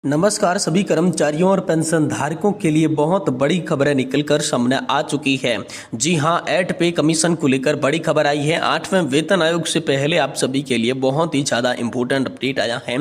नमस्कार सभी कर्मचारियों और पेंशन धारकों के लिए बहुत बड़ी खबरें निकलकर सामने आ चुकी है। जी हां, 8 पे कमीशन को लेकर बड़ी खबर आई है। 8वें वेतन आयोग से पहले आप सभी के लिए बहुत ही ज़्यादा इंपॉर्टेंट अपडेट आया है।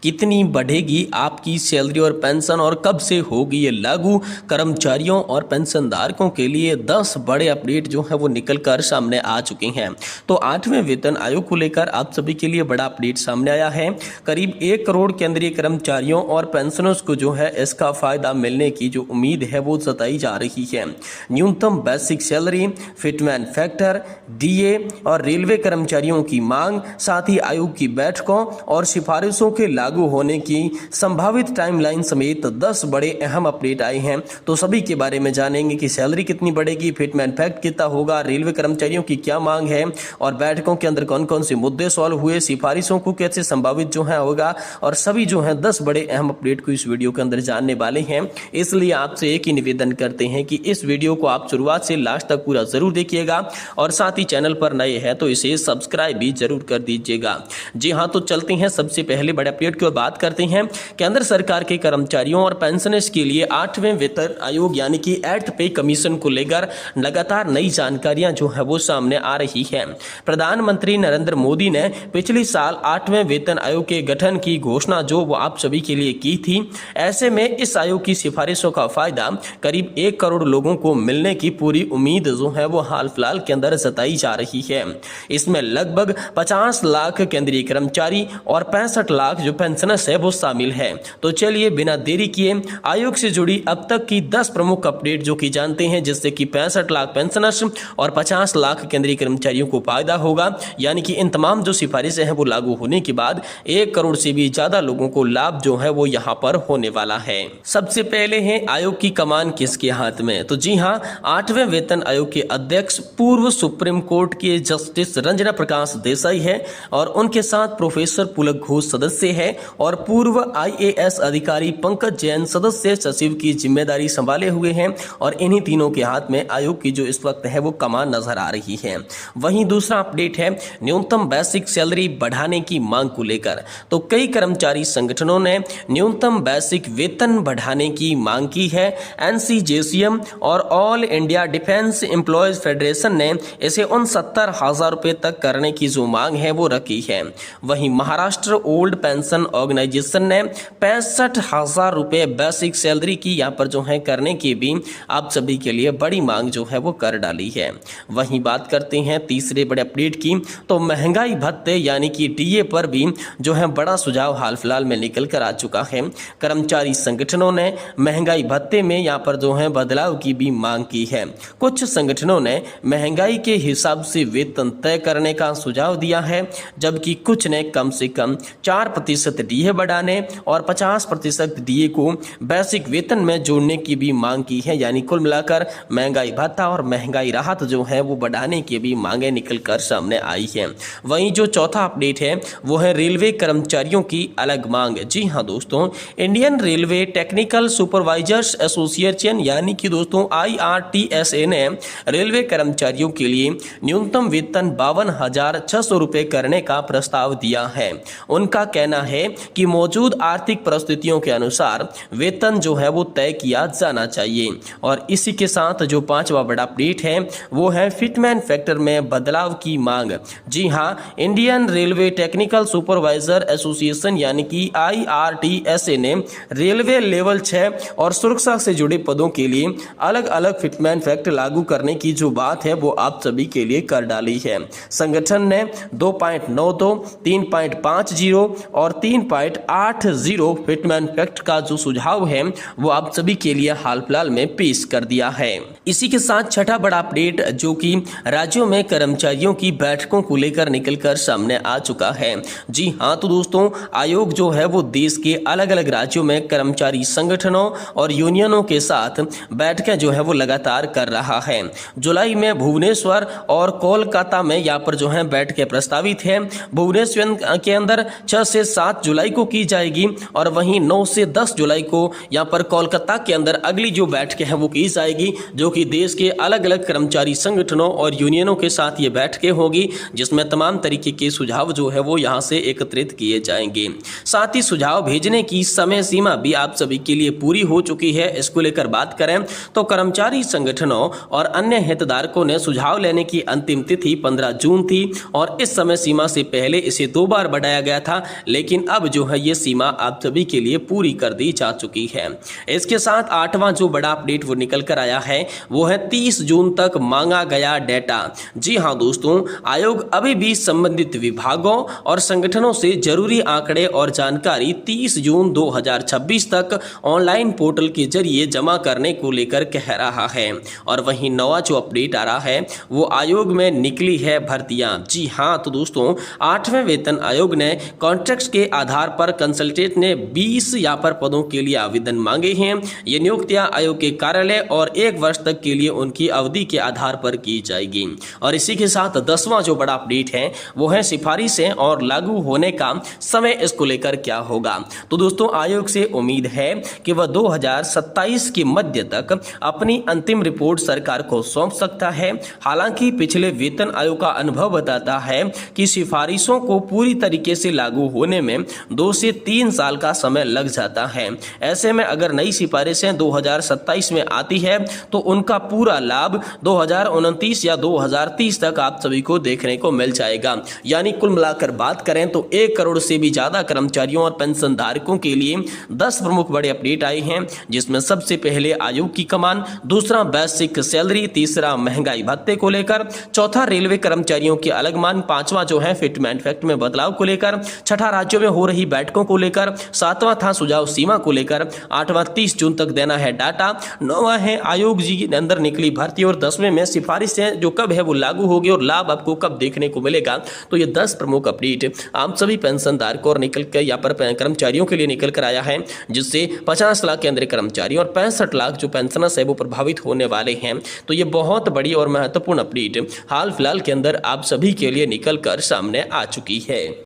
कितनी बढ़ेगी आपकी सैलरी और पेंशन और कब से होगी ये लागू? कर्मचारियों और पेंशन धारकों के लिए 10 बड़े अपडेट जो है वो निकल कर सामने आ चुके हैं। तो 8वें वेतन आयोग को लेकर आप सभी के लिए बड़ा अपडेट सामने आया है। करीब 1 करोड़ केंद्रीय कर्मचारियों और पेंशनर्स को जो है इसका फायदा मिलने की जो उम्मीद है वो जताई जा रही है। न्यूनतम बेसिक सैलरी, फिटमैन फैक्टर, डीए और रेलवे कर्मचारियों की मांग, साथ ही आयोग की बैठकों और सिफारिशों के लागू होने की संभावित टाइमलाइन समेत 10 बड़े अहम अपडेट आए हैं। तो सभी के बारे में जानेंगे कि सैलरी कितनी बढ़ेगी, फिटमैन फैक्ट कितना होगा, रेलवे कर्मचारियों की क्या मांग है और बैठकों के अंदर कौन कौन से मुद्दे सॉल्व हुए, सिफारिशों को कैसे संभावित जो है होगा, और सभी जो है 10 बड़े अहम अपडेट को इस वीडियो के अंदर जानने वाले हैं। इसलिए आपसे एक ही निवेदन करते हैं कि इस वीडियो को आप शुरुआत से लास्ट तक पूरा जरूर देखिएगा और साथ ही चैनल पर नए हैं तो इसे सब्सक्राइब भी जरूर कर दीजिएगा। जी हां, तो चलते हैं सबसे पहले बड़े अपडेट की ओर बात करते हैं। केंद्र सरकार के कर्मचारियों और पेंशनर्स के लिए 8वें वेतन आयोग यानी कि 8th पे कमीशन को लेकर लगातार नई जानकारियां जो है वो सामने आ रही है। प्रधानमंत्री नरेंद्र मोदी ने पिछले साल 8वें वेतन आयोग के गठन की घोषणा जो वो आप सभी के लिए की थी। ऐसे में इस आयोग की सिफारिशों का फायदा करीब 1 करोड़ लोगों को मिलने की पूरी उम्मीद जो है वो हाल फिलहाल के अंदर जताई जा रही है। इसमें लगभग 50 लाख केंद्रीय कर्मचारी और 65 लाख जो पेंशनर्स है वो शामिल है। तो चलिए बिना देरी किए आयोग से जुड़ी अब तक की 10 प्रमुख अपडेट जो कि जानते हैं, जिससे कि 65 लाख पेंशनर्स और 50 लाख केंद्रीय कर्मचारियों को फायदा होगा। यानी कि इन तमाम जो सिफारिशें हैं वो लागू होने के बाद 1 करोड़ से भी ज्यादा लोगों को लाभ जो है वो यहाँ पर होने वाला है। सबसे पहले है आयोग की कमान किसके हाथ में? तो जी हां, 8वें वेतन आयोग के अध्यक्ष पूर्व सुप्रीम कोर्ट के जस्टिस रंजना प्रकाश देसाई है और उनके साथ प्रोफेसर पुलक घोष सदस्य है और पूर्व IAS अधिकारी पंकज जैन सदस्य सचिव की जिम्मेदारी संभाले हुए हैं और इन्हीं तीनों के हाथ में आयोग की जो इस वक्त है वो कमान नजर आ रही है। वहीं दूसरा अपडेट है न्यूनतम बेसिक सैलरी बढ़ाने की मांग को लेकर। तो कई कर्मचारी संगठनों ने न्यूनतम बेसिक वेतन बढ़ाने की मांग की है। NCJCM और all India defence employees federation ने इसे 69,000 रुपए तक करने की जो मांग है वो रखी है। वहीं महाराष्ट्र ओल्ड पेंशन ऑर्गेनाइजेशन ने 65,000 रुपए बेसिक सैलरी की यहाँ पर जो है करने की भी आप सभी के लिए बड़ी मांग जो है वो कर डाली है। वहीं बात करते हैं तीसरे बड़े अपडेट की। तो महंगाई भत्ते यानी कि DA पर भी जो है बड़ा सुझाव हाल फिलहाल में निकल कर आ चुका है। कर्मचारी संगठनों ने महंगाई भत्ते में यहाँ पर जो है बदलाव की भी मांग की है। कुछ संगठनों ने महंगाई के हिसाब से वेतन तय करने का सुझाव दिया है, जबकि कुछ ने कम से कम 4% DA बढ़ाने और 50% DA को बेसिक वेतन में जोड़ने की भी मांग की है। यानी कुल मिलाकर महंगाई भत्ता और महंगाई राहत जो है वो बढ़ाने की भी मांगे निकल कर सामने आई है। वहीं जो चौथा अपडेट है वो है रेलवे कर्मचारियों की अलग मांग। जी हाँ दोस्तों, Indian railway technical supervisors association यानी कि दोस्तों IRTSA ने रेलवे कर्मचारियों के लिए न्यूनतम वेतन 52,600 रुपए करने का प्रस्ताव दिया है। उनका कहना है कि मौजूद आर्थिक परिस्थितियों के अनुसार वेतन जो है वो तय किया जाना चाहिए। और इसी के साथ जो पांचवा बड़ा अपडेट है वो है फिटमैन फैक्टर में बदलाव की मांग। जी हाँ, Indian railway technical supervisor association यानी कि IRTSA ने रेलवे लेवल 6 और सुरक्षा से जुड़े पदों के लिए अलग अलग फिटमैन फैक्ट लागू करने की जो बात है वो आप सभी के लिए कर डाली है। संगठन ने 2.92, 3.50 और 3.80 फिटमैन फैक्ट का जो सुझाव है वो आप सभी के लिए हाल फिलहाल में पेश कर दिया है। इसी के साथ छठा बड़ा अपडेट जो कि राज्यों में कर्मचारियों की बैठकों को लेकर निकलकर सामने आ चुका है। जी हाँ, तो दोस्तों आयोग जो है वो देश के अलग अलग राज्यों में कर्मचारी संगठनों और यूनियनों के साथ बैठकें जो है वो लगातार कर रहा है। जुलाई में भुवनेश्वर और कोलकाता में यहाँ पर जो है बैठकें प्रस्तावित है। भुवनेश्वर के अंदर 6 से 7 जुलाई को की जाएगी और वहीं 9 से 10 जुलाई को यहाँ पर कोलकाता के अंदर अगली जो बैठकें हैं वो की जाएगी, जो कि देश के अलग अलग कर्मचारी संगठनों और यूनियनों के साथ ये बैठकें होगी, जिसमें तमाम तरीके के सुझाव जो है वो यहाँ से एकत्रित किए जाएंगे। साथ ही सुझाव भेजने की समय सीमा भी आप सभी के लिए पूरी हो चुकी है। इसको लेकर बात करें तो कर्मचारी संगठनों और अन्य हितधारकों ने सुझाव लेने की अंतिम तिथि 15 जून थी और इस समय सीमा से पहले इसे 2 बार बढ़ाया गया था, लेकिन अब जो है ये सीमा आप सभी के लिए पूरी कर दी जा चुकी है। इसके साथ 8वां जो बड़ा अपडेट वो निकल कर आया है वो है 30 जून तक मांगा गया डेटा। जी हाँ दोस्तों, आयोग अभी भी संबंधित विभागों और संगठनों से जरूरी आंकड़े और जानकारी 30 जून 2026 तक ऑनलाइन पोर्टल के जरिए जमा करने को लेकर कह रहा है। और वहीं नवा जो अपडेट आ रहा है वो आयोग में निकली है भर्तियां। जी हाँ तो दोस्तों, 8वें वेतन आयोग ने कॉन्ट्रैक्ट के आधार पर कंसल्टेंट ने 20 यहाँ पर पदों के लिए आवेदन मांगे हैं। ये नियुक्तियां आयोग के कार्यालय और 1 वर्ष तक के लिए उनकी अवधि के आधार पर की जाएगी। और इसी के साथ 10वां जो बड़ा अपडेट है वो है सिफारिशें और लागू होने का समय, इसको लेकर क्या होगा। तो दोस्तों, आयोग से उम्मीद है कि वह 2027 के मध्य तक अपनी अंतिम रिपोर्ट सरकार को सौंप सकता है। हालांकि पिछले वेतन आयोग का अनुभव बताता है कि सिफारिशों को पूरी तरीके से लागू होने में 2 से 3 साल का समय लग जाता है। ऐसे में अगर नई सिफारिशें 2027 में आती है तो उनका पूरा लाभ 2029 या 2030 तक आप सभी को देखने को मिल जाएगा। यानी कुल मिलाकर बात करें तो 1 करोड़ से भी ज्यादा कर्मचारियों और पेंशन धारकों के लिए 10 प्रमुख बड़े अपडेट आए हैं, जिसमें सबसे पहले आयोग की कमान, दूसरा बेसिक सैलरी, तीसरा महंगाई भत्ते को लेकर, चौथा रेलवे कर्मचारियों के अलग मान, 5वां जो है फिटमेंट फैक्ट में बदलाव को लेकर, 6ठा राज्यों में हो रही बैठकों को लेकर, 7वां था सुझाव सीमा को लेकर, 8वां 30 जून तक देना है डाटा, 9वां है आयोग जी के अंदर निकली भर्ती और 10वें में सिफारिशें जो कब है वो लागू होगी और लाभ आपको कब देखने को मिलेगा। तो ये 10 प्रमुख अपडेट आप सभी पेंशन धारकों और निकल कर यहाँ पर कर्मचारियों के लिए निकल कर आया है, जिससे 50 लाख केंद्रीय कर्मचारी और 65 लाख जो पेंशनर्स है वो प्रभावित होने वाले हैं। तो ये बहुत बड़ी और महत्वपूर्ण अपडेट हाल फिलहाल के अंदर आप सभी के लिए निकल कर सामने आ चुकी है।